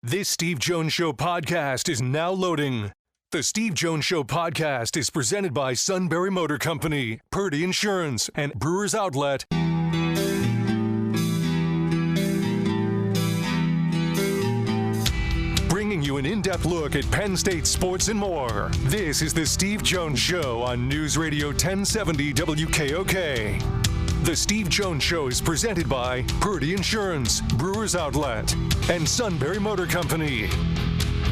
This Steve Jones Show podcast is now loading. The Steve Jones Show podcast is presented by Sunbury Motor Company, Purdy Insurance, and Brewers Outlet. Bringing you an in-depth look at Penn State sports and more. This is the Steve Jones Show on News Radio 1070 WKOK. The Steve Jones Show is presented by Purdy Insurance, Brewers Outlet, and Sunbury Motor Company.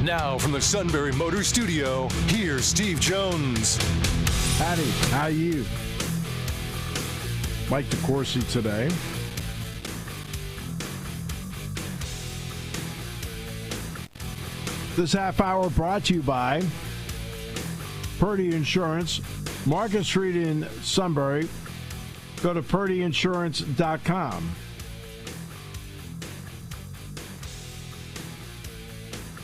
Now from the Sunbury Motor Studio, here's Steve Jones. Howdy, how are you? Mike Decourcy today. This half hour brought to you by Purdy Insurance, Market Street in Sunbury. Go to purdyinsurance.com.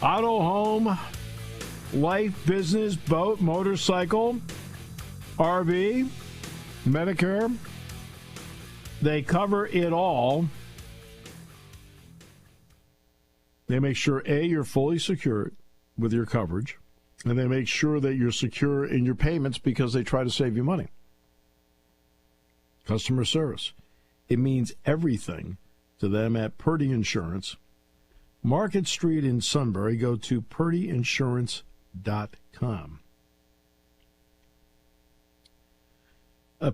Auto, home, life, business, boat, motorcycle, RV, Medicare. They cover it all. They make sure, A, you're fully secured with your coverage, and they make sure that you're secure in your payments because they try to save you money. Customer service. It means everything to them at Purdy Insurance. Market Street in Sunbury. Go to purdyinsurance.com.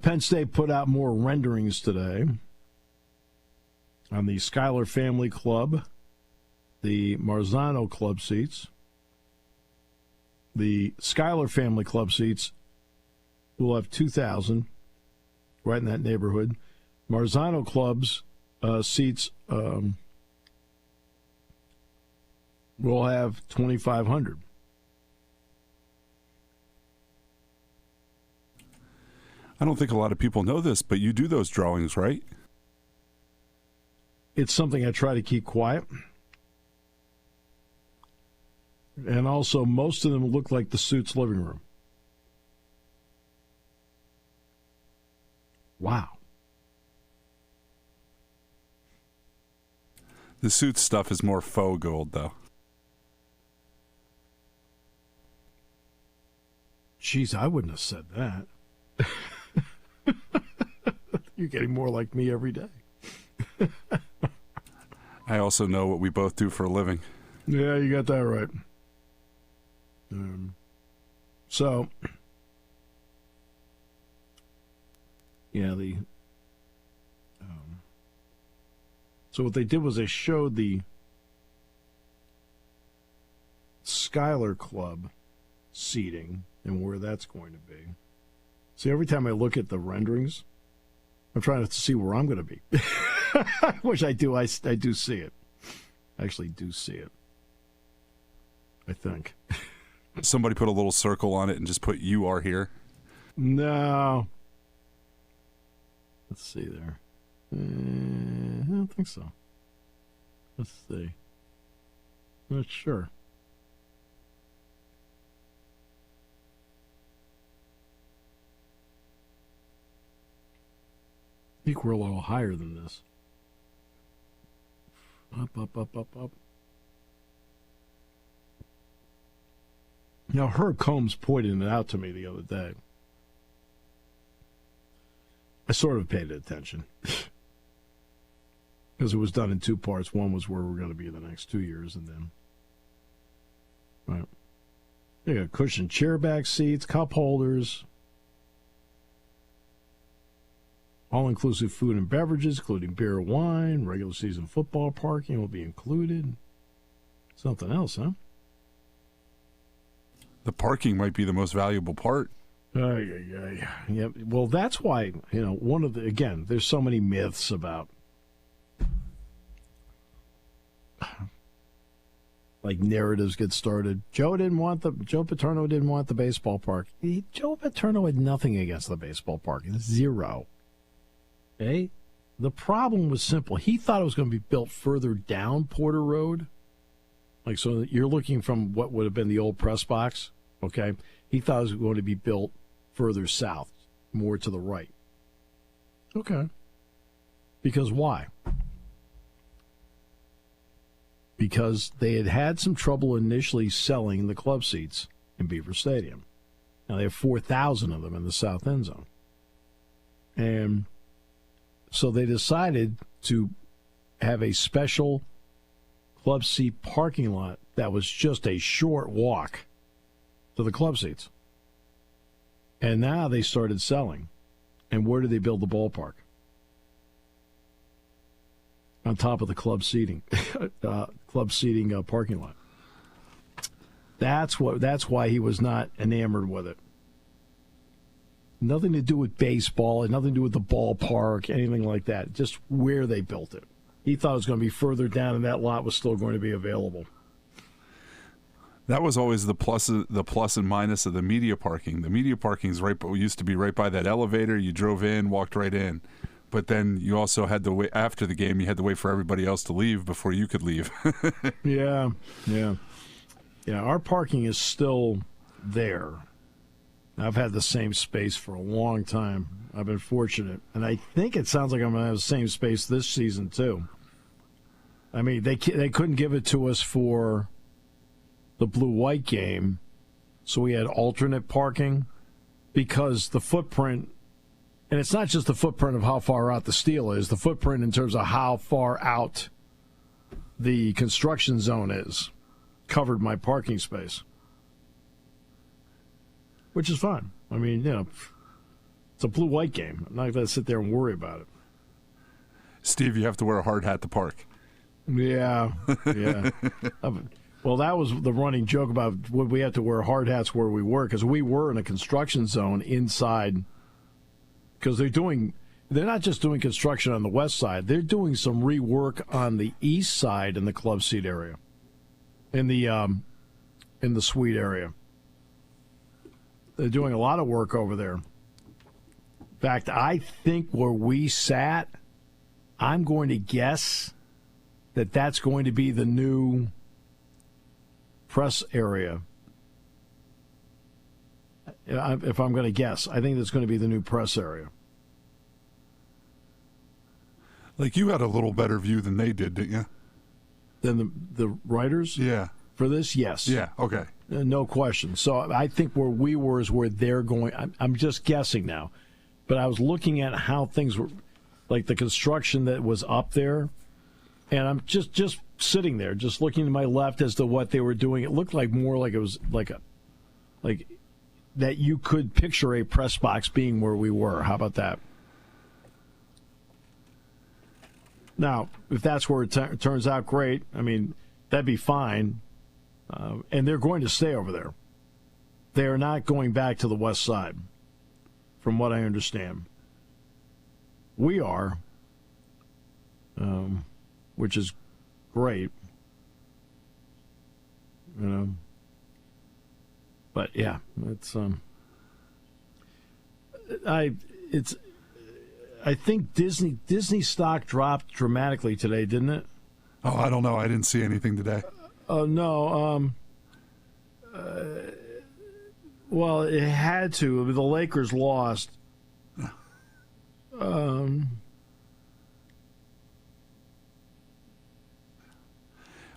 Penn State put out more renderings today on the Schuyler Family Club, the Marzano Club seats. The Schuyler Family Club seats will have 2,000. Right in that neighborhood. Marzano Club's seats will have 2,500. I don't think a lot of people know this, but you do those drawings, right? It's something I try to keep quiet. And also, most of them look like the suit's living room. Wow. The suit stuff is more faux gold, though. Jeez, I wouldn't have said that. You're getting more like me every day. I also know what we both do for a living. Yeah, you got that right. So... Yeah, so what they did was they showed the Schuyler Club seating and where that's going to be. See, every time I look at the renderings, I'm trying to see where I'm going to be. Which I do. I do see it. I actually do see it. I think. Somebody put a little circle on it and just put "You are here." No. Let's see there. I don't think so. Let's see. Not sure. I think we're a little higher than this. Up. Now, Herb Combs pointed it out to me the other day. I sort of paid attention because it was done in two parts. One was where we're going to be the next 2 years, and then right. They got cushioned chair back seats, cup holders, all-inclusive food and beverages, including beer and wine. Regular season football parking will be included. Something else, huh? The parking might be the most valuable part. Yeah. Well, that's why, one of the, again, there's so many myths about, like, narratives get started. Joe Paterno didn't want the baseball park. Joe Paterno had nothing against the baseball park. Zero. Okay? The problem was simple. He thought it was going to be built further down Porter Road. Like, so you're looking from what would have been the old press box, okay? He thought it was going to be built further south, more to the right. Okay. Because why? because they had some trouble initially selling the club seats in Beaver Stadium. Now, they have 4,000 of them in the south end zone. And so they decided to have a special club seat parking lot that was just a short walk to the club seats. And now they started selling. And where did they build the ballpark? On top of the club seating, parking lot. That's why he was not enamored with it. Nothing to do with baseball, nothing to do with the ballpark, anything like that. Just where they built it. He thought it was going to be further down, and that lot was still going to be available. That was always the plus and minus of the media parking. The media parking used to be right by that elevator. You drove in, walked right in. But then you also had to wait after the game. You had to wait for everybody else to leave before you could leave. Yeah. Our parking is still there. I've had the same space for a long time. I've been fortunate, and I think it sounds like I'm going to have the same space this season too. I mean, they couldn't give it to us for the blue-white game, so we had alternate parking because the footprint. And it's not just the footprint of how far out the steel is, the footprint in terms of how far out the construction zone is covered my parking space, which is fine. I mean, it's a blue-white game. I'm not going to sit there and worry about it. Steve, you have to wear a hard hat to park. Yeah. Well, that was the running joke about would we have to wear hard hats where we were, because we were in a construction zone inside. Because they're not just doing construction on the west side, they're doing some rework on the east side in the club seat area, in the suite area. They're doing a lot of work over there. In fact, I think where we sat, I'm going to guess that that's going to be the new press area. If I'm going to guess, I think that's going to be the new press area. Like, you had a little better view than they did, didn't you? Than the writers? Yeah. For this, yes. Yeah, okay. No question. So I think where we were is where they're going. I'm just guessing now. But I was looking at how things were, like the construction that was up there, and I'm just sitting there, just looking to my left as to what they were doing. It looked like more like it was like that you could picture a press box being where we were. How about that? Now, if that's where it turns out, great. I mean, that'd be fine. And they're going to stay over there. They are not going back to the west side, from what I understand. We are, which is great. But yeah, it's I think Disney stock dropped dramatically today, didn't it? Oh, I don't know. I didn't see anything today. Oh no. Well, it had to. The Lakers lost.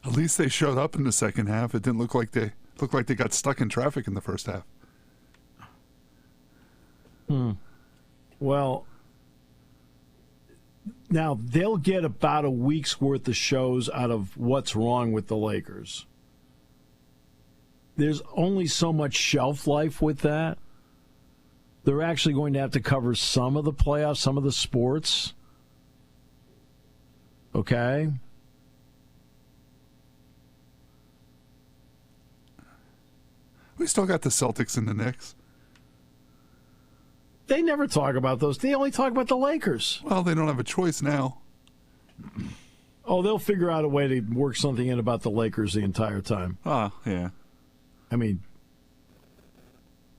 At least they showed up in the second half. It didn't look like they got stuck in traffic in the first half. Well, now they'll get about a week's worth of shows out of what's wrong with the Lakers. There's only so much shelf life with that. They're actually going to have to cover some of the playoffs, some of the sports. Okay? We still got the Celtics and the Knicks. They never talk about those. They only talk about the Lakers. Well, they don't have a choice now. Oh, they'll figure out a way to work something in about the Lakers the entire time. Yeah. I mean,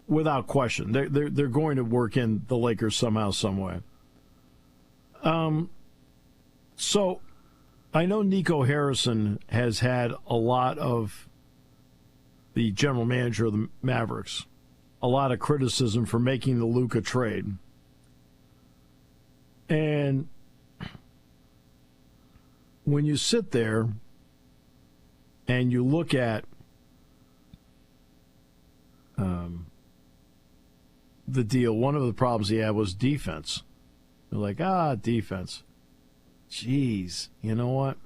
without question, they're going to work in the Lakers somehow, some way. So, I know Nico Harrison has had a lot of the general manager of the Mavericks, a lot of criticism for making the Luka trade. And when you sit there and you look at the deal, one of the problems he had was defense. They're like, defense. Jeez, you know what?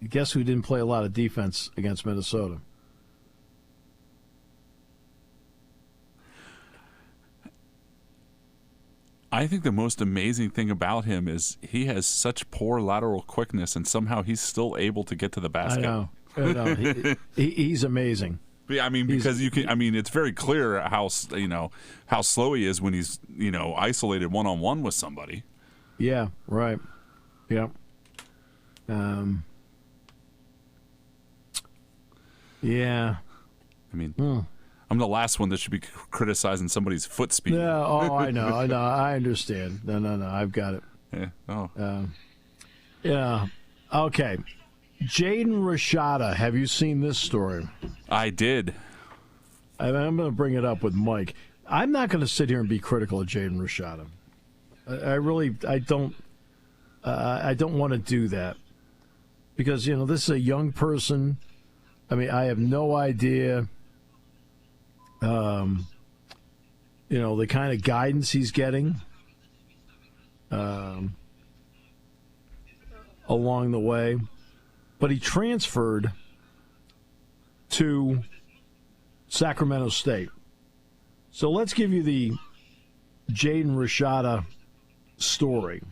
Guess who didn't play a lot of defense against Minnesota? I think the most amazing thing about him is he has such poor lateral quickness, and somehow he's still able to get to the basket. I know. He's amazing. I mean, because you can. I mean, it's very clear how slow he is when he's isolated one-on-one with somebody. Yeah. Right. Yeah. Yeah. I mean, I'm the last one that should be criticizing somebody's foot speed. Yeah. Oh, I know. I understand. No. I've got it. Yeah. Oh. Yeah. Okay. Jaylen Rashida. Have you seen this story? I did. I'm going to bring it up with Mike. I'm not going to sit here and be critical of Jaylen Rashida. I don't want to do that because this is a young person. I mean, I have no idea. The kind of guidance he's getting along the way. But he transferred to Sacremento State. So let's give you the Jaylen Rashida story,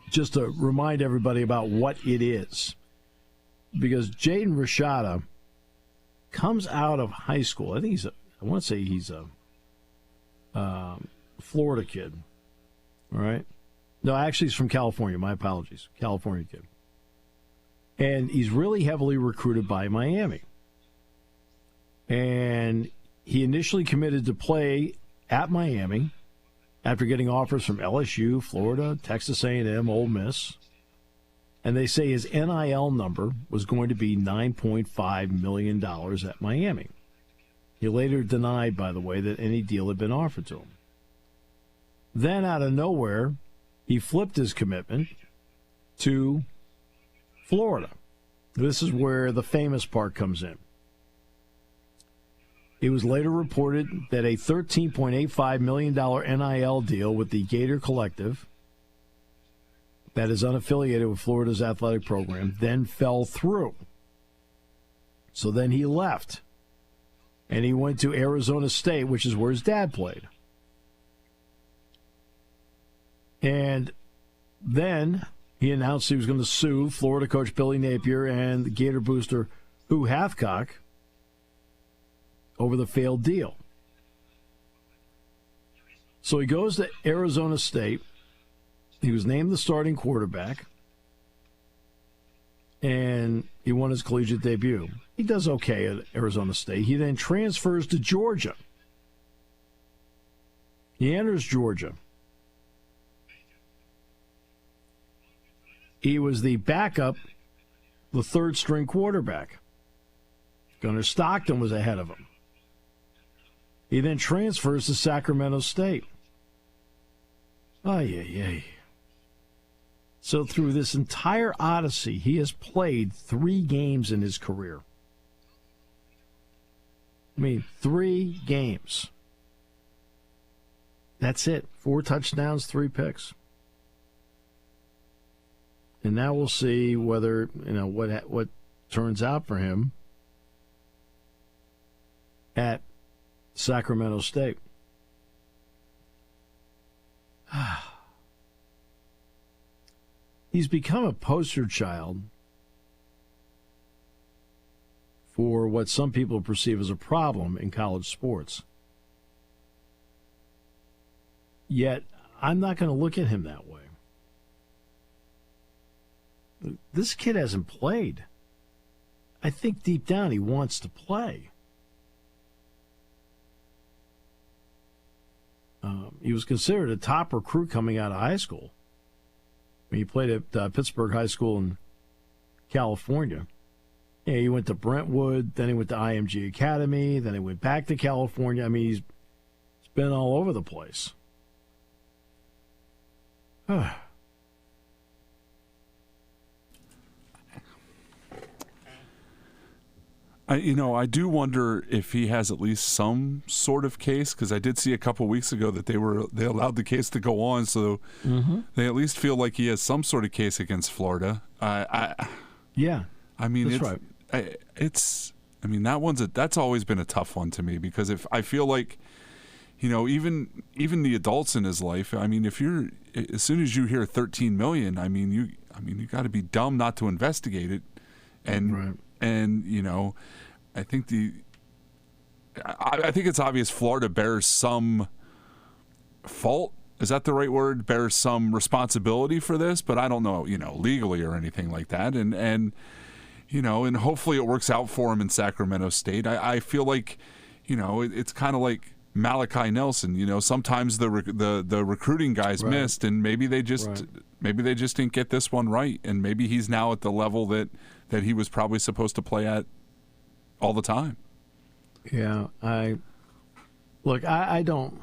just to remind everybody about what it is. Because Jaylen Rashida comes out of high school. I think he's a Florida kid. All right? No, actually he's from California. My apologies. California kid. And he's really heavily recruited by Miami. And he initially committed to play at Miami after getting offers from LSU, Florida, Texas A&M, Ole Miss. And they say his NIL number was going to be $9.5 million at Miami. He later denied, by the way, that any deal had been offered to him. Then, out of nowhere, he flipped his commitment to Florida. This is where the famous part comes in. It was later reported that a $13.85 million NIL deal with the Gator Collective, that is unaffiliated with Florida's athletic program, then fell through. So then he left, and he went to Arizona State, which is where his dad played. And then he announced he was going to sue Florida coach Billy Napier and the Gator booster Hugh Hathcock over the failed deal. So he goes to Arizona State. He was named the starting quarterback, and he won his collegiate debut. He does okay at Arizona State. He then transfers to Georgia. He enters Georgia. He was the backup, the third-string quarterback. Gunnar Stockton was ahead of him. He then transfers to Sacramento State. Ay. So through this entire odyssey, he has played 3 games in his career. I mean, 3 games. That's it. 4 touchdowns, 3 picks. And now we'll see whether, what turns out for him at Sacramento State. He's become a poster child for what some people perceive as a problem in college sports. Yet, I'm not going to look at him that way. This kid hasn't played. I think deep down he wants to play. He was considered a top recruit coming out of high school. He played at Pittsburgh High School in California. Yeah, he went to Brentwood, then he went to IMG Academy, then he went back to California. I mean, he's been all over the place. I do wonder if he has at least some sort of case, because I did see a couple weeks ago that they allowed the case to go on, so they at least feel like he has some sort of case against Florida. Yeah, I mean, that's it's right. that's always been a tough one to me, because if I feel like, even the adults in his life, I mean, as soon as you hear 13 million, you got to be dumb not to investigate it, and I think I think it's obvious Florida bears some fault. Is that the right word? Bears some responsibility for this, but I don't know, legally or anything like that. And hopefully it works out for him in Sacramento State. I feel like, it's kind of like Malachi Nelson. Sometimes the recruiting guys missed, and maybe they just didn't get this one right, and maybe he's now at the level that he was probably supposed to play at all the time. Yeah, I don't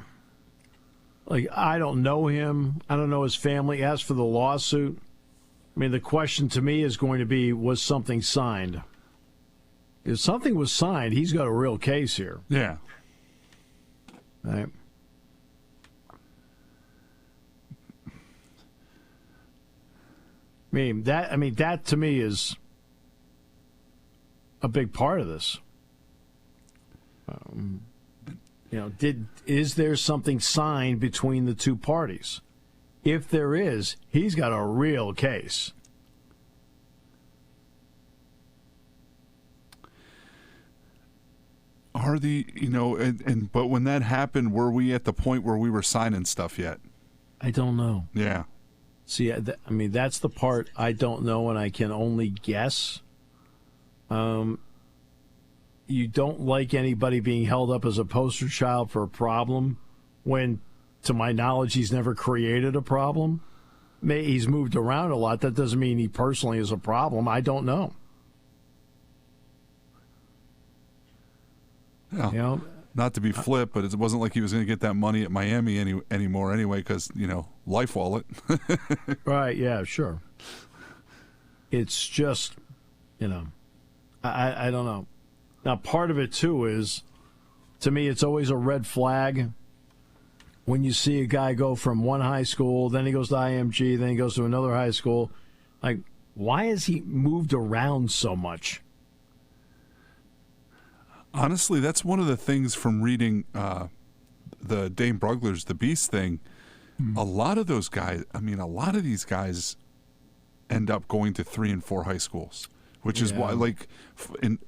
know him. I don't know his family. As for the lawsuit, I mean, the question to me is going to be, was something signed? If something was signed, he's got a real case here. Yeah. Right. That to me is a big part of this. Is there something signed between the two parties? If there is, he's got a real case. But when that happened, were we at the point where we were signing stuff yet? I don't know. Yeah. See, that's the part I don't know, and I can only guess. You don't like anybody being held up as a poster child for a problem when, to my knowledge, he's never created a problem. He's moved around a lot. That doesn't mean he personally is a problem. I don't know. Yeah. Not to be flip, but it wasn't like he was going to get that money at Miami anymore anyway, because, life wallet. Right, yeah, sure. It's just, I don't know. Now, part of it, too, is, to me, it's always a red flag when you see a guy go from one high school, then he goes to IMG, then he goes to another high school. Like, why has he moved around so much? Honestly, that's one of the things from reading the Dane Brugler's The Beast thing. A lot of those guys, a lot of these guys end up going to 3 and 4 high schools, which is why,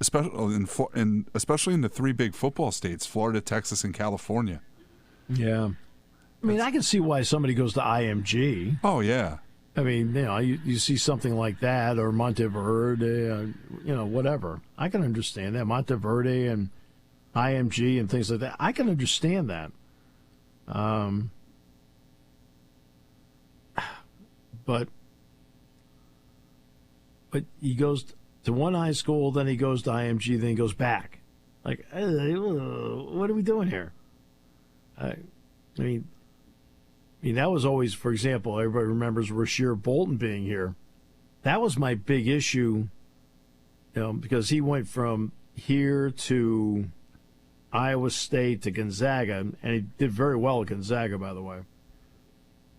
especially in the 3 big football states, Florida, Texas, and California. Yeah. I can see why somebody goes to IMG. Oh, yeah. You see something like that, or Monteverde, whatever. I can understand that. Monteverde and IMG and things like that. I can understand that. But he goes to one high school, then he goes to IMG, then he goes back. Like, what are we doing here? That was always, for example, everybody remembers Rasheer Bolton being here. That was my big issue, because he went from here to Iowa State to Gonzaga, and he did very well at Gonzaga, by the way.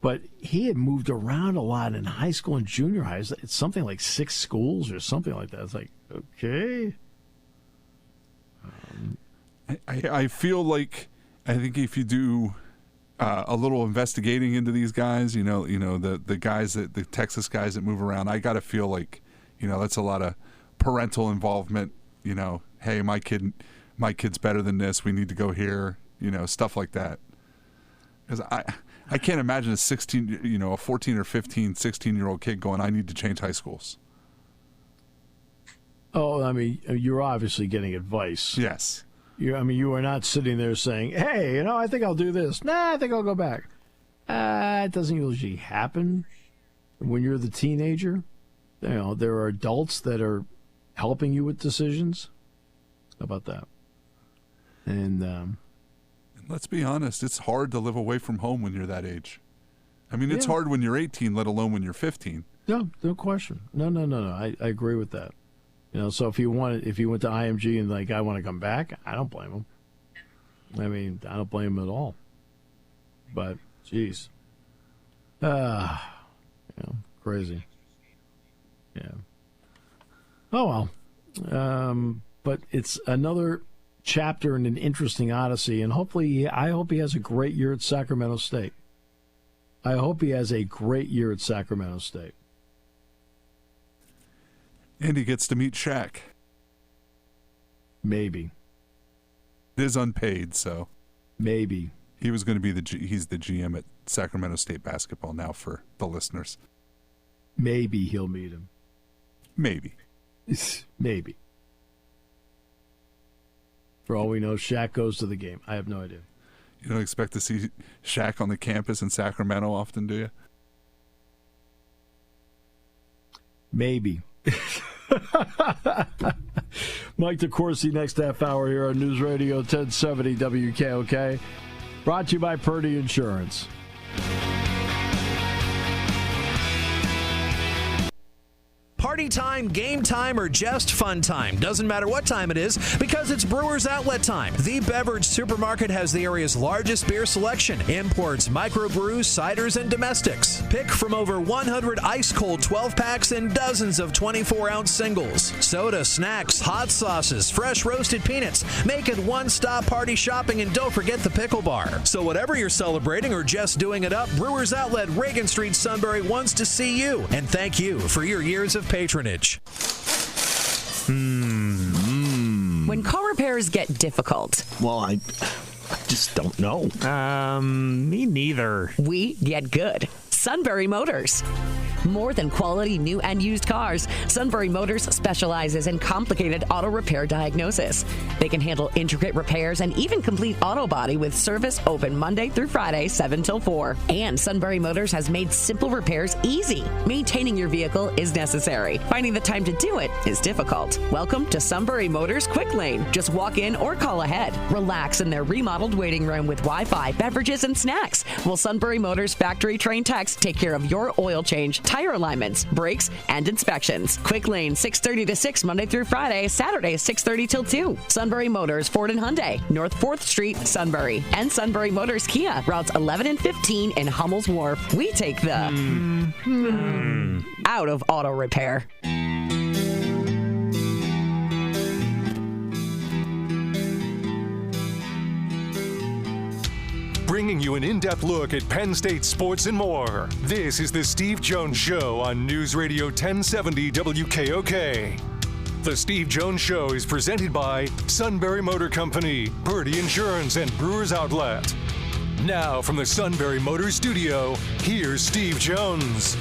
But he had moved around a lot in high school and junior high. It's something like 6 schools or something like that. It's like, okay. I feel like, I think if you do a little investigating into these guys, the guys the Texas guys that move around, I got to feel like, that's a lot of parental involvement. Hey, my kid's better than this. We need to go here. Stuff like that. Because I can't imagine a 14 or 15, 16-year-old kid going, I need to change high schools. Oh, you're obviously getting advice. Yes. You are not sitting there saying, hey, I think I'll do this. Nah, I think I'll go back. It doesn't usually happen when you're the teenager. There are adults that are helping you with decisions. How about that? And let's be honest, it's hard to live away from home when you're that age. I mean, it's hard when you're 18, let alone when you're 15. No question. No. I agree with that. So if you went to IMG and like, I want to come back, I don't blame him. I mean, I don't blame him at all. But, geez. Crazy. Yeah. Oh, well. But it's another chapter in an interesting odyssey, and I hope he has a great year at Sacremento State. I hope he has a great year at Sacremento State. And he gets to meet Shaq. Maybe. It is unpaid, so. Maybe. He was going to be he's the GM at Sacramento State basketball now for the listeners. Maybe he'll meet him. Maybe. Maybe. For all we know, Shaq goes to the game. I have no idea. You don't expect to see Shaq on the campus in Sacramento often, do you? Maybe. Mike Decourcy next half hour here on News Radio 1070 WKOK. Brought to you by Purdy Insurance. Party time, game time, or just fun time. Doesn't matter what time it is because it's Brewers Outlet time. The beverage supermarket has the area's largest beer selection. Imports, microbrews, ciders, and domestics. Pick from over 100 ice-cold 12-packs and dozens of 24-ounce singles. Soda, snacks, hot sauces, fresh roasted peanuts. Make it one-stop party shopping, and don't forget the pickle bar. So whatever you're celebrating or just doing it up, Brewers Outlet, Reagan Street, Sunbury wants to see you. And thank you for your years of patronage. When car repairs get difficult, Well, I just don't know. Me neither. we get good. Sunbury Motors. More than quality new and used cars, Sunbury Motors specializes in complicated auto repair diagnosis. They can handle intricate repairs and even complete auto body with service open Monday through Friday, 7 till 4. And Sunbury Motors has made simple repairs easy. Maintaining your vehicle is necessary. Finding the time to do it is difficult. Welcome to Sunbury Motors Quick Lane. Just walk in or call ahead. Relax in their remodeled waiting room with Wi-Fi, beverages, and snacks. While Sunbury Motors factory-trained techs take care of your oil change, tire alignments, brakes, and inspections. Quick Lane, 6:30 to 6 Monday through Friday, Saturday 6:30 till 2. Sunbury Motors, Ford and Hyundai, North 4th Street, Sunbury. And Sunbury Motors Kia, routes 11 and 15 in Hummel's Wharf. We take the out of auto repair. Bringing you an in-depth look at Penn State sports and more. This is the Steve Jones Show on News Radio 1070 WKOK. The Steve Jones Show is presented by Sunbury Motor Company, Purdy Insurance, and Brewers Outlet. Now from the Sunbury Motors studio, here's Steve Jones.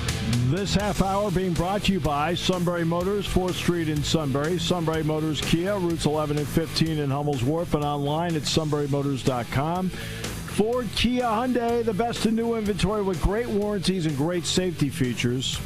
This half hour being brought to you by Sunbury Motors, 4th Street in Sunbury. Sunbury Motors Kia, routes 11 and 15 in Hummel's Wharf, and online at sunburymotors.com. Ford, Kia, Hyundai, the best in new inventory with great warranties and great safety features.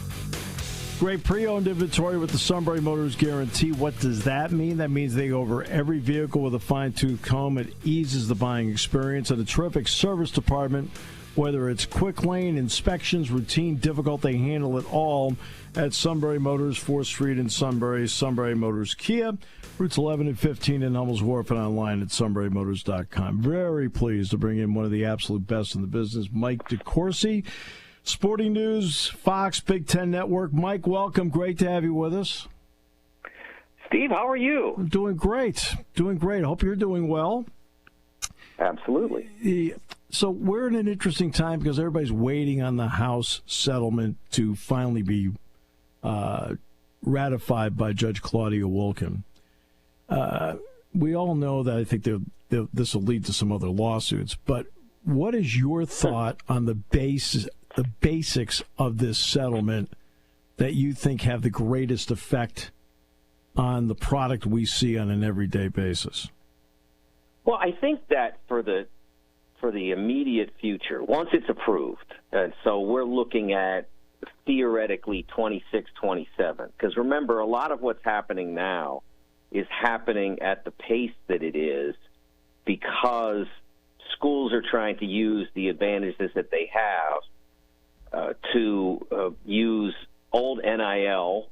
Great pre-owned inventory with the Sunbury Motors Guarantee. What does that mean? That means they go over every vehicle with a fine-tooth comb. It eases the buying experience. And a terrific service department, whether it's quick lane, inspections, routine, difficult, they handle it all at Sunbury Motors, 4th Street in Sunbury. Sunbury Motors Kia, routes 11 and 15 in Hummel's Wharf, and online at sunburymotors.com. Very pleased to bring in one of the absolute best in the business, Mike Decourcy. Sporting News, Fox, Big Ten Network. Mike, welcome. Great to have you with us. Steve, how are you? I'm doing great. Doing great. Hope you're doing well. Absolutely. So we're in an interesting time because everybody's waiting on the House settlement to finally be ratified by Judge Claudia Wilken. We all know that I think this will lead to some other lawsuits, but what is your thought on the basics of this settlement that you think have the greatest effect on the product we see on an everyday basis? Well, I think that for the immediate future, once it's approved, and so we're looking at theoretically 26, 27, because remember, a lot of what's happening now is happening at the pace that it is because schools are trying to use the advantages that they have to use old NIL,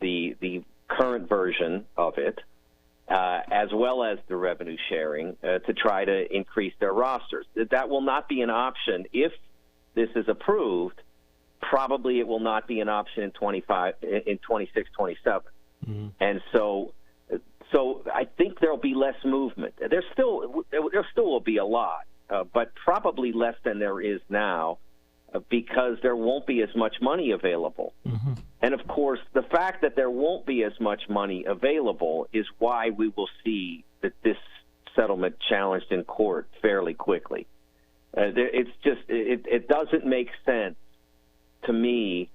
the current version of it, as well as the revenue sharing, to try to increase their rosters. That will not be an option if this is approved. Probably it will not be an option in 26, 27. Mm-hmm. And so I think there'll be less movement. There still will be a lot, but probably less than there is now, because there won't be as much money available. Mm-hmm. And, of course, the fact that there won't be as much money available is why we will see that this settlement challenged in court fairly quickly. It doesn't make sense to me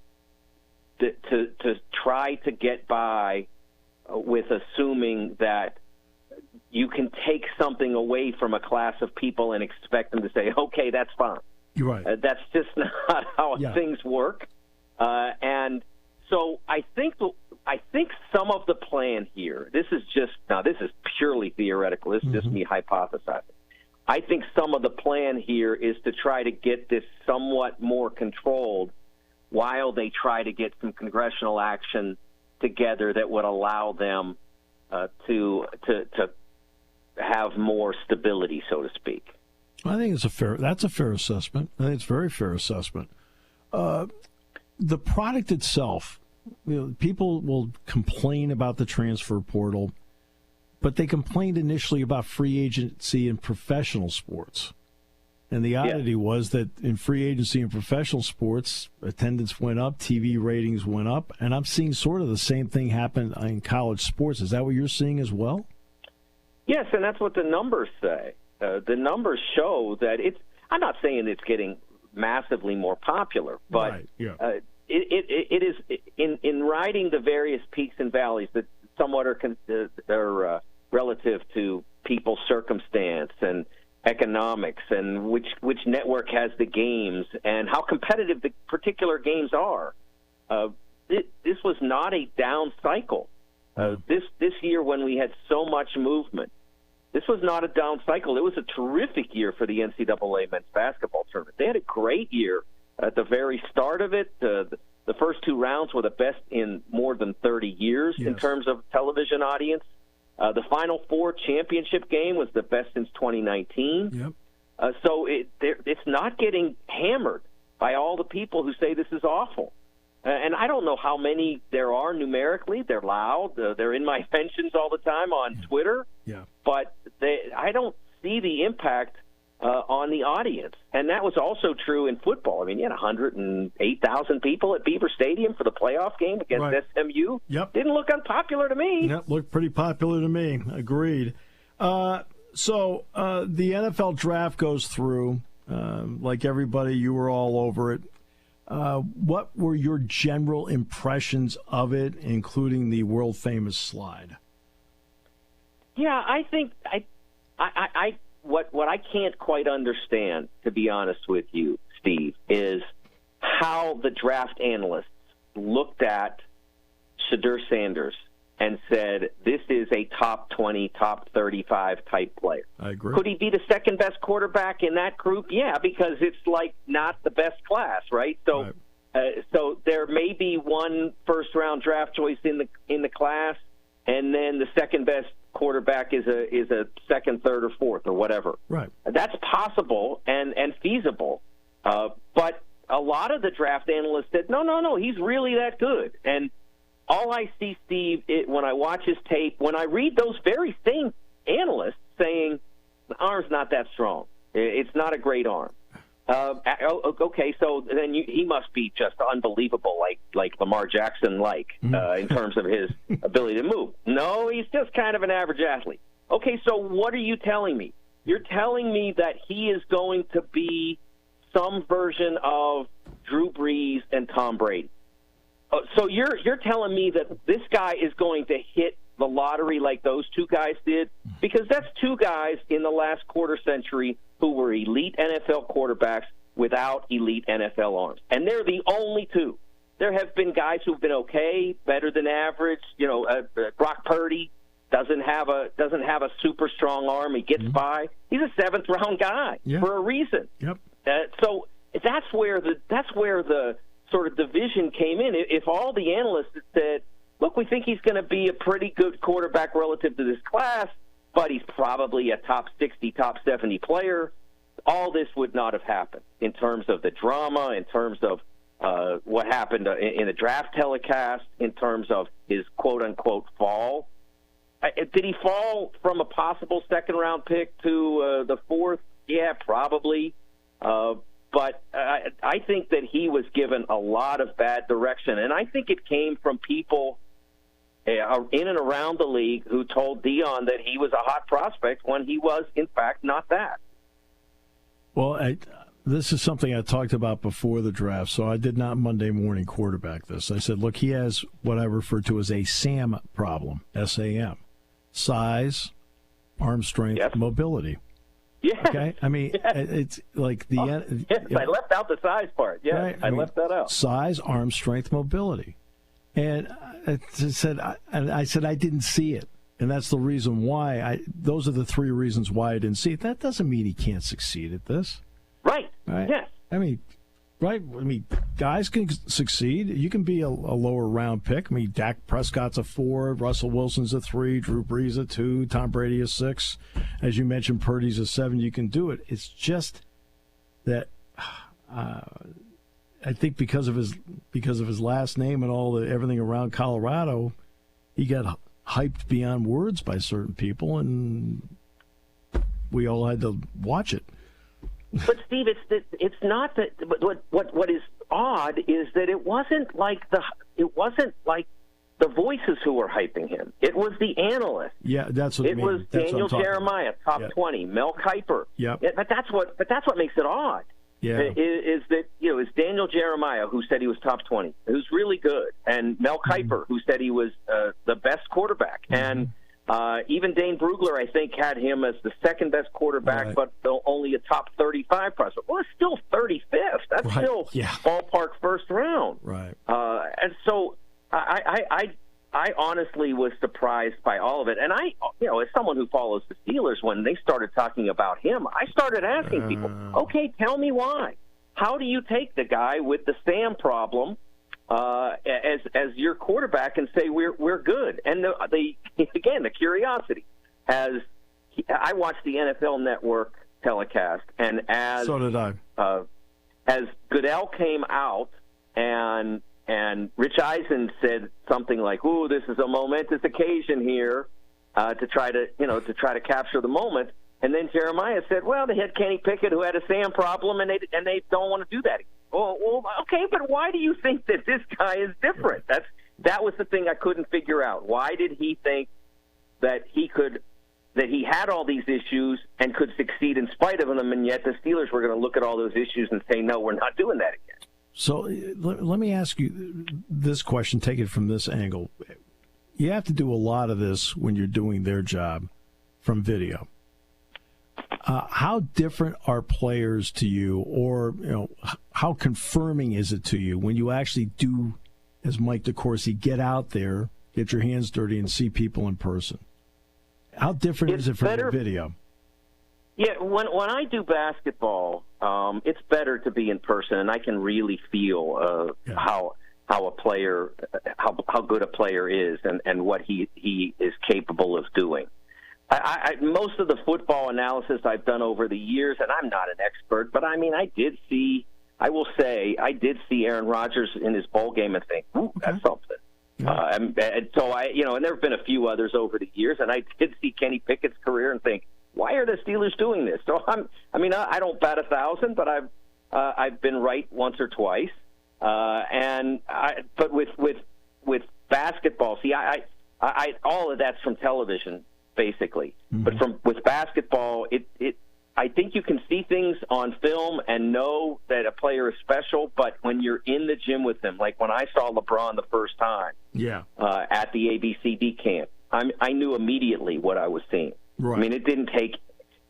to try to get by with assuming that you can take something away from a class of people and expect them to say, okay, that's fine. You're right. That's just not how things work. And so I think some of the plan here, this is purely theoretical. This is just me hypothesizing. I think some of the plan here is to try to get this somewhat more controlled while they try to get some congressional action together that would allow them to have more stability, so to speak. I think that's a fair assessment. I think it's a very fair assessment. The product itself, people will complain about the transfer portal, but they complained initially about free agency in professional sports. And the oddity was that in free agency and professional sports, attendance went up, TV ratings went up, and I'm seeing sort of the same thing happen in college sports. Is that what you're seeing as well? Yes, and that's what the numbers say. The numbers show that I'm not saying it's getting massively more popular, but it is in riding the various peaks and valleys that somewhat are relative to people's circumstance and economics and which network has the games and how competitive the particular games are. This was not a down cycle. This year when we had so much movement, this was not a down cycle. It was a terrific year for the NCAA men's basketball tournament. They had a great year at the very start of it. The first two rounds were the best in more than 30 years in terms of television audience. The Final Four championship game was the best since 2019. Yep. So it's not getting hammered by all the people who say this is awful. And I don't know how many there are numerically. They're loud. They're in my mentions all the time on Twitter. Yeah. But I don't see the impact on the audience. And that was also true in football. I mean, you had 108,000 people at Beaver Stadium for the playoff game against SMU. Yep. Didn't look unpopular to me. Yep, looked pretty popular to me. Agreed. So the NFL draft goes through. Like everybody, you were all over it. What were your general impressions of it, including the world-famous slide? Yeah, I think what I can't quite understand, to be honest with you, Steve, is how the draft analysts looked at Shedeur Sanders and said, this is a top 20, top 35 type player. I agree. Could he be the second best quarterback in that group? Yeah, because it's like not the best class, right? So, so there may be one first-round draft choice in the class, and then the second best quarterback is a second, third, or fourth, or whatever. Right. That's possible and feasible, but a lot of the draft analysts said, no, he's really that good. And all I see, Steve, when I watch his tape, when I read those very same analysts saying the arm's not that strong, it's not a great arm. Okay, so then he must be just unbelievable, like Lamar Jackson, in terms of his ability to move. No, he's just kind of an average athlete. Okay, so what are you telling me? You're telling me that he is going to be some version of Drew Brees and Tom Brady. So you're telling me that this guy is going to hit the lottery like those two guys did? Because that's two guys in the last quarter century who were elite NFL quarterbacks without elite NFL arms. And they're the only two. There have been guys who've been okay, better than average. Brock Purdy doesn't have a super strong arm. He gets by. He's a seventh-round guy for a reason. Yep. So that's where the sort of division came in. If all the analysts had said, look, we think he's going to be a pretty good quarterback relative to this class, but he's probably a top 60, top 70 player, all this would not have happened in terms of the drama, in terms of what happened in the draft telecast, in terms of his quote-unquote fall. Did he fall from a possible second-round pick to the fourth? Yeah, probably. But I think that he was given a lot of bad direction, and I think it came from people in and around the league who told Dion that he was a hot prospect when he was, in fact, not that. Well, this is something I talked about before the draft, so I did not Monday morning quarterback this. I said, look, he has what I refer to as a SAM problem, S-A-M. Size, arm strength, mobility. Yeah. Okay. I mean, it's like the. Yes, I left out the size part. Yeah, right? I left that out. Size, arm strength, mobility, and I said I didn't see it, and that's the reason why. Those are the three reasons why I didn't see it. That doesn't mean he can't succeed at this. Right. Yes. I mean, right. I mean, guys can succeed. You can be a lower round pick. I mean, Dak Prescott's a 4, Russell Wilson's a 3, Drew Brees a 2, Tom Brady a 6. As you mentioned, Purdy's a 7. You can do it. It's just that I think because of his last name and everything around Colorado, he got hyped beyond words by certain people, and we all had to watch it. But Steve, it's not that. What is odd is that it wasn't like the voices who were hyping him. It was the analysts. Yeah, that's what it was. Daniel Jeremiah, top 20, Mel Kiper. Yeah, but that's what makes it odd. Yeah, is that it's Daniel Jeremiah who said he was top 20, who's really good, and Mel Kiper who said he was the best quarterback, and. Even Dane Brugler, I think, had him as the second best quarterback, but only a top 35 prospect. Well, it's still 35th. That's still ballpark first round. Right. And so I honestly was surprised by all of it. And as someone who follows the Steelers, when they started talking about him, I started asking people, okay, tell me why. How do you take the guy with the Sam problem as your quarterback and say we're good? And the curiosity, I watched the NFL Network telecast, and so did I. As Goodell came out and Rich Eisen said something like, "Ooh, this is a momentous occasion here," to try to capture the moment. And then Jeremiah said, "Well, they had Kenny Pickett who had a Sam problem, and they don't want to do that." Well, okay, but why do you think that this guy is different? That was the thing I couldn't figure out. Why did he think that he had all these issues and could succeed in spite of them, and yet the Steelers were going to look at all those issues and say, no, we're not doing that again? So let me ask you this question, take it from this angle. You have to do a lot of this when you're doing their job from video. How different are players to you, or how confirming is it to you when you actually do, as Mike Decourcy, get out there, get your hands dirty, and see people in person? How different is it from the video? Yeah, when I do basketball, it's better to be in person, and I can really feel how a player, how good a player is, and what he is capable of doing. Most of the football analysis I've done over the years, and I'm not an expert, but I mean, I did see Aaron Rodgers in his bowl game and think, ooh, that's something. Yeah. And so and there have been a few others over the years, and I did see Kenny Pickett's career and think, why are the Steelers doing this? So I don't bat 1,000, but I've been right once or twice. But with basketball, see, I all of that's from television, basically. Mm-hmm. But with basketball, I think you can see things on film and know that a player is special, but when you're in the gym with them, like when I saw LeBron the first time at the ABCD camp, I knew immediately what I was seeing. Right. I mean, it didn't take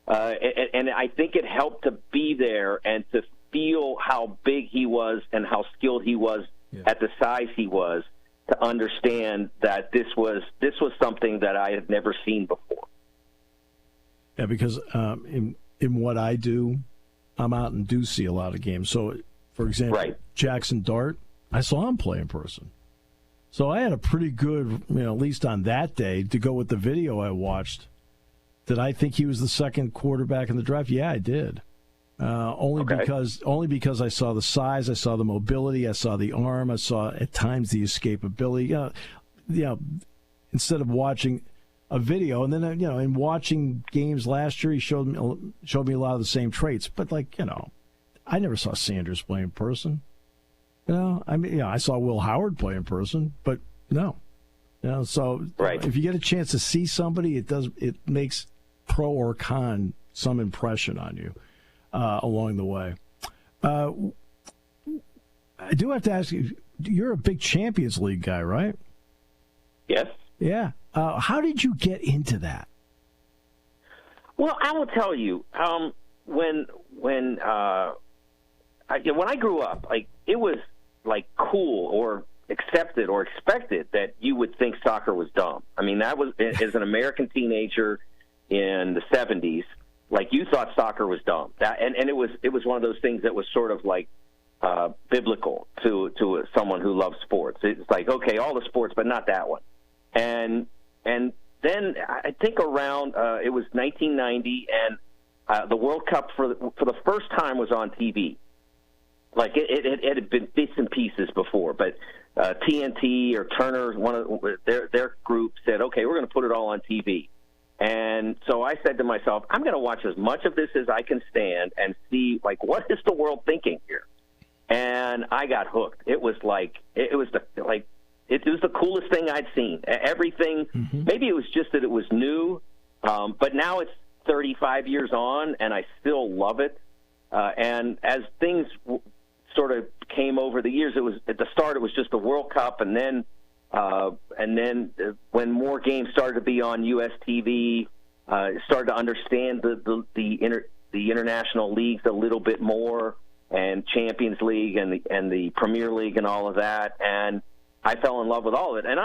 and I think it helped to be there and to feel how big he was and how skilled he was at the size he was, to understand that this was something that I had never seen before. Yeah, because in what I do, I'm out and do see a lot of games. So, for example, Right. Jackson Dart, I saw him play in person. So I had a pretty good, at least on that day, to go with the video I watched. Did I think he was the second quarterback in the draft? Yeah, I did. Only because I saw the size, I saw the mobility, I saw the arm, I saw at times the escapability. Instead of watching a video, and then in watching games last year, he showed me a lot of the same traits. But I never saw Sanders play in person. I saw Will Howard play in person, but no. So Right. if you get a chance to see somebody, it makes pro or con some impression on you along the way. I do have to ask you, you're a big Champions League guy, right? Yes. Yeah. How did you get into that? Well, I will tell you, when I grew up, it was cool or accepted or expected that you would think soccer was dumb. I mean, that was as an American teenager in the 70s, you thought soccer was dumb. And it was one of those things that was sort of biblical to someone who loves sports. It's okay, all the sports, but not that one. And then I think around it was 1990, and the World Cup for the first time was on TV. It had been bits and pieces before, but TNT or Turner, one of their group said, okay, we're going to put it all on TV. And so I said to myself, I'm going to watch as much of this as I can stand and see, what is the world thinking here? And I got hooked. It was it was the coolest thing I'd seen. Everything, maybe it was just that it was new, but now it's 35 years on, and I still love it. And as things sort of came over the years, it was at the start it was just the World Cup, and then when more games started to be on U.S. TV, started to understand the international leagues a little bit more, and Champions League and the Premier League and all of that, and I fell in love with all of it. And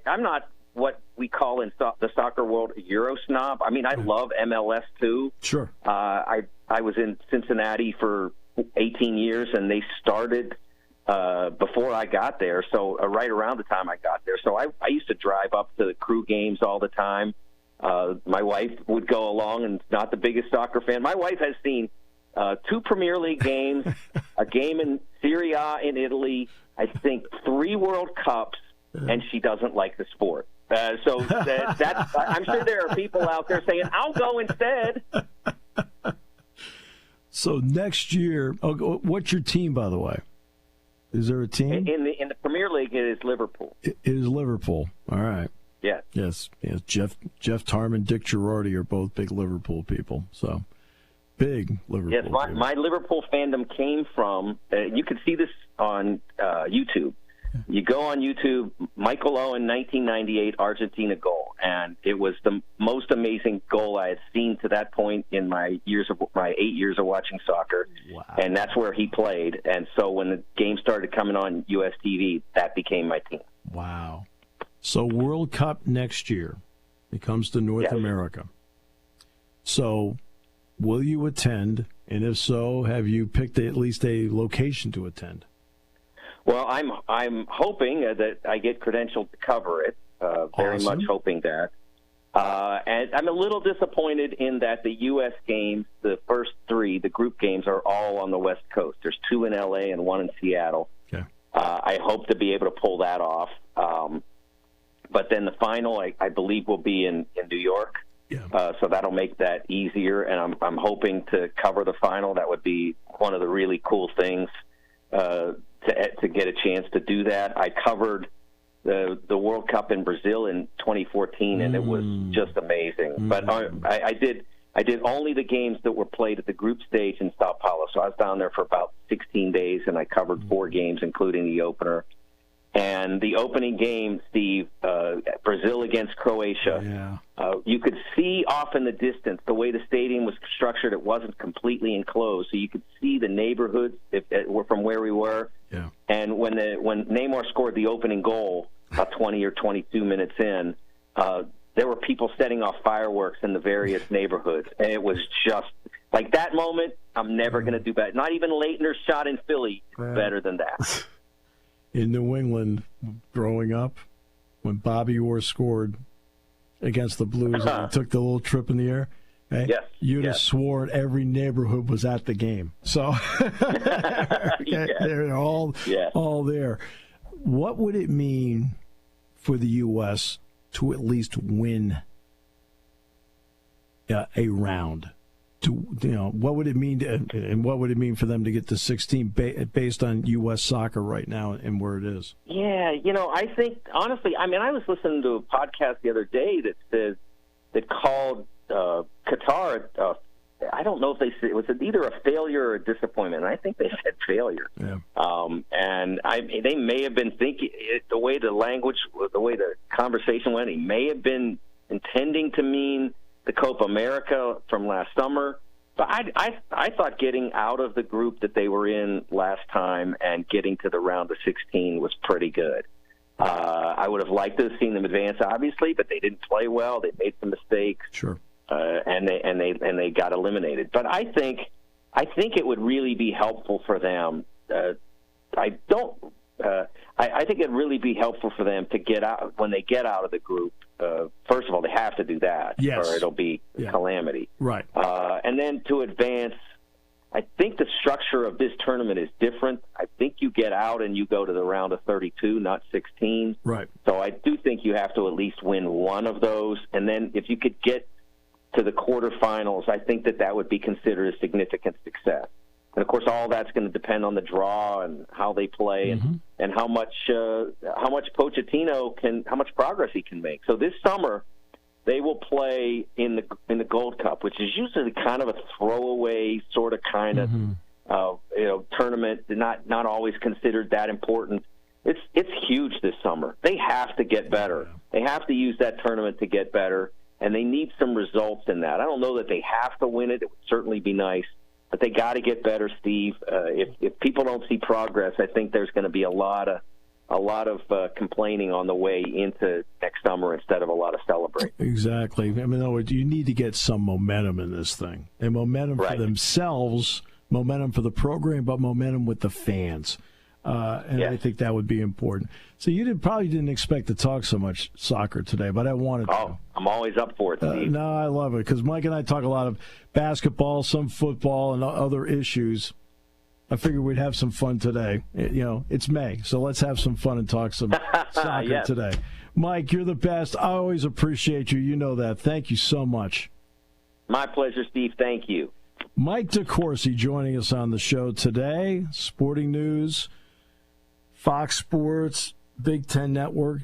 I'm not what we call in the soccer world a Euro snob. I mean, I love MLS too. Sure. I was in Cincinnati for 18 years, and they started before I got there, so right around the time I got there. So I used to drive up to the Crew games all the time. My wife would go along, and not the biggest soccer fan. My wife has seen 2 Premier League games, a game in Serie A in Italy, I think 3 World Cups, and she doesn't like the sport. So that's I'm sure there are people out there saying, I'll go instead. So next year, what's your team, by the way? Is there a team? In the Premier League, it is Liverpool. It is Liverpool. All right. Yes. Yes. Jeff Tarman, Dick Girardi are both big Liverpool people. So big Liverpool. Yes, my Liverpool fandom came from. You can see this on YouTube. You go on YouTube, Michael Owen, 1998 Argentina goal, and it was the most amazing goal I had seen to that point in my 8 years of watching soccer. Wow. And that's where he played. And so when the game started coming on U.S. TV, that became my team. Wow. So World Cup next year, it comes to North America. So will you attend? And if so, have you picked at least a location to attend? Well, I'm hoping that I get credentialed to cover it. Very Awesome. much hoping that. And I'm a little disappointed in that the U.S. games, the first 3, the group games, are all on the West Coast. There's 2 in L.A. and 1 in Seattle. Okay. I hope to be able to pull that off. But then the final, I believe, will be in New York. Yeah. So that'll make that easier. And I'm hoping to cover the final. That would be one of the really cool things to get a chance to do that. I covered the World Cup in Brazil in 2014, and it was just amazing. But I did only the games that were played at the group stage in Sao Paulo. So I was down there for about 16 days, and I covered 4 games, including the opener. And the opening game, Steve, Brazil against Croatia, you could see off in the distance the way the stadium was structured. It wasn't completely enclosed, so you could see the neighborhoods from where we were. Yeah. And when Neymar scored the opening goal, about 20 or 22 minutes in, there were people setting off fireworks in the various neighborhoods, and it was just Like that moment, I'm never going to do better. Not even Leitner's shot in Philly better than that. In New England, growing up, when Bobby Orr scored against the Blues and he took the little trip in the air, yes, you'd have sworn every neighborhood was at the game. So they're all there. What would it mean for the U.S. to at least win a round? What would it mean and what would it mean for them to get to 16 based on U.S. soccer right now and where it is? Yeah, I think honestly, I was listening to a podcast the other day that called Qatar. I don't know if they said it was either a failure or a disappointment. I think they said failure. Yeah. And they may have been thinking the way the conversation went. He may have been intending to mean the Copa America from last summer. But I thought getting out of the group that they were in last time and getting to the round of 16 was pretty good. I would have liked to have seen them advance, obviously, but they didn't play well. They made some mistakes. Sure. And they got eliminated. But I think it would really be helpful for them. I think it'd really be helpful for them to get out when they get out of the group. First of all, they have to do that, or it'll be a calamity. Right. And then to advance, I think the structure of this tournament is different. I think you get out and you go to the round of 32, not 16. Right. So I do think you have to at least win one of those. And then if you could get to the quarterfinals, I think that would be considered a significant success. And, of course, all that's going to depend on the draw and how they play and how much Pochettino how much progress he can make. So this summer they will play in the Gold Cup, which is usually kind of a throwaway sort of tournament, not always considered that important. It's huge this summer. They have to get better. They have to use that tournament to get better, and they need some results in that. I don't know that they have to win it. It would certainly be nice. But they got to get better, Steve. If people don't see progress, I think there's going to be a lot of complaining on the way into next summer instead of a lot of celebrating. Exactly. I mean, in other words, you need to get some momentum in this thing, and momentum for themselves, momentum for the program, but momentum with the fans. I think that would be important. So you probably didn't expect to talk so much soccer today, but I wanted to. Oh, I'm always up for it, Steve. No, I love it because Mike and I talk a lot of basketball, some football, and other issues. I figured we'd have some fun today. It's May, so let's have some fun and talk some soccer today. Mike, you're the best. I always appreciate you. You know that. Thank you so much. My pleasure, Steve. Thank you. Mike Decourcy joining us on the show today. Sporting news, Fox Sports, Big Ten Network,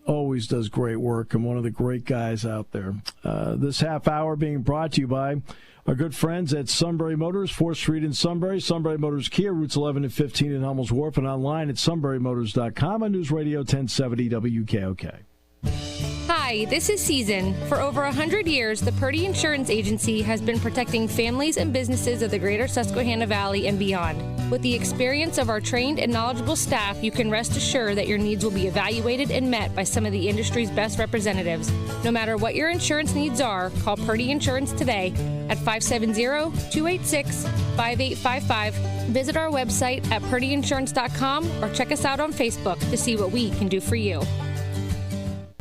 always does great work and one of the great guys out there. This half hour being brought to you by our good friends at Sunbury Motors, 4th Street in Sunbury, Sunbury Motors Kia, routes 11 and 15 in Hummels Wharf, and online at sunburymotors.com on News Radio 1070 WKOK. Hi, this is Season. For over 100 years, the Purdy Insurance Agency has been protecting families and businesses of the greater Susquehanna Valley and beyond. With the experience of our trained and knowledgeable staff, you can rest assured that your needs will be evaluated and met by some of the industry's best representatives. No matter what your insurance needs are, call Purdy Insurance today at 570-286-5855. Visit our website at purdyinsurance.com or check us out on Facebook to see what we can do for you.